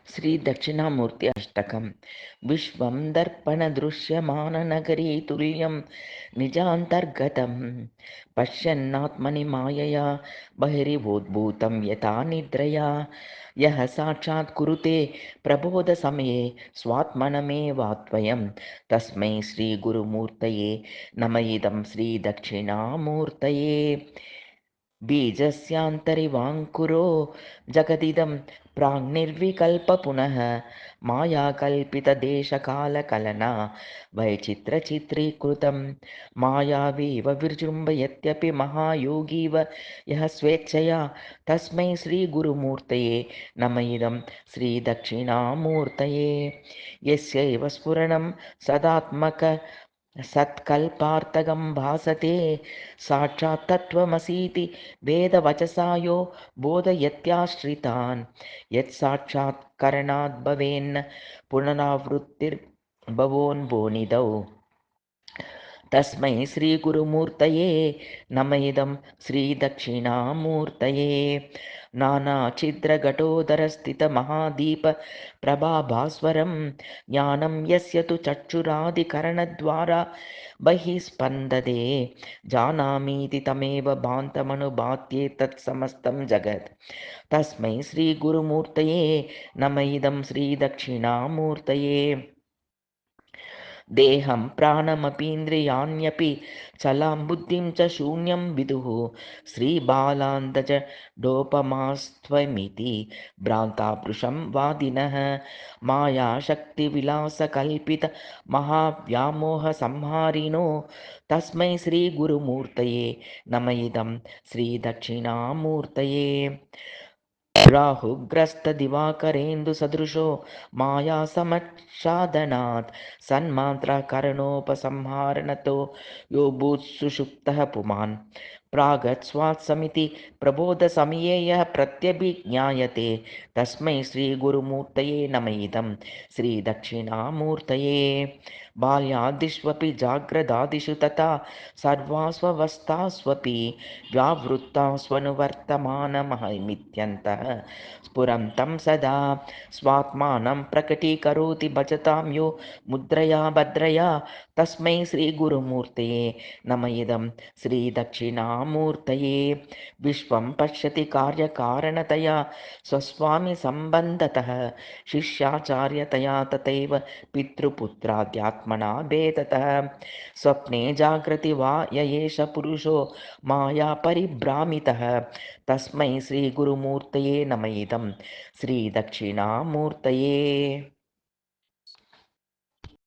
శ్రీ దక్షిణామూర్తి అష్టకం. విశ్వం దర్పణదృశ్యమాననగరీ తుల్యం నిజాంతర్గతం పశ్యన్నాత్మని మాయయా బహిరివోద్భూతం యథా నిద్రయా యః సాక్షాత్ కురుతే ప్రబోధసమయే స్వాత్మనమేవాద్వయం తస్మై శ్రీగురుమూర్తయే నమ ఇదం శ్రీదక్షిణామూర్తయే. बीजस्यान्तरिवाङ्कुरो जगदिदं प्राङ्निर्विकल्प पुनः मायाकल्पितदेशकालकलना वैचित्रचित्रीकृतं मायावीव विजृम्भयत्यपि महायोगीव यः स्वेच्छया तस्मै श्रीगुरुमूर्तये नम इदं श्रीदक्षिणामूर्तये. यस्यैव स्फुरणं सदात्मक सत्कल्पार्थकं भासते साक्षात् तत्त्वमसीति वेदवचसा यो बोधयत्याश्रितान् यत्साक्षात्करणाद्भवेन्न पुनरावृत्तिर्भवोन्भोनिधौ तस्मै श्रीगुरुमूर्तये नम इदं श्रीदक्षिणामूर्तये. नानाछिद्रघटोदरस्थितमहादीपप्रभाभास्वरं ज्ञानं यस्य तु चक्षुरादिकरणद्वारा बहिः स्पन्दते जानामीति तमेव भान्तमनुभात्येतत्समस्तं जगत् तस्मै श्रीगुरुमूर्तये नम इदं श्रीदक्षिणामूर्तये. देहं प्राणमपीन्द्रियाण्यपि चलां बुद्धिं च शून्यं विदुः श्रीबालान्दजडोपमास्त्वमिति भ्रान्तापृशं वादिनः मायाशक्तिविलासकल्पितमहाव्यामोहसंहारिणो तस्मै श्रीगुरुमूर्तये नम इदं श्रीदक्षिणामूर्तये. राहुग्रस्तदिवाकरेन्दुसदृशो मायासमच्छादनात् सन्मात्रकरणोपसंहारणतो यो भूत्सुषुप्तः पुमान् प्रागत्स्वात्समिति प्रबोधसमये यः प्रत्यभिज्ञायते तस्मै श्रीगुरुमूर्तये नम इदं श्रीदक्षिणामूर्तये. बाल्यादिष्वपि जाग्रदादिषु तथा सर्वास्वस्थास्वपि व्यावृत्तास्वनुवर्तमानमहमित्यन्तः स्फुरन्तं सदा स्वात्मानं प्रकटीकरोति भजतां यो मुद्रया भद्रया तस्मै श्रीगुरुमूर्तये नम इदं श्रीदक्षिणामूर्तये. विश्वं पश्यति कार्यकारणतया स्वस्वामिसम्बन्धतः शिष्याचार्यतया तथैव पितृपुत्राद्यात्मना भेदतः स्वप्ने जागृति वा य एष पुरुषो माया परिभ्रामितः तस्मै श्रीगुरुमूर्तये नम इदं श्रीदक्षिणामूर्तये.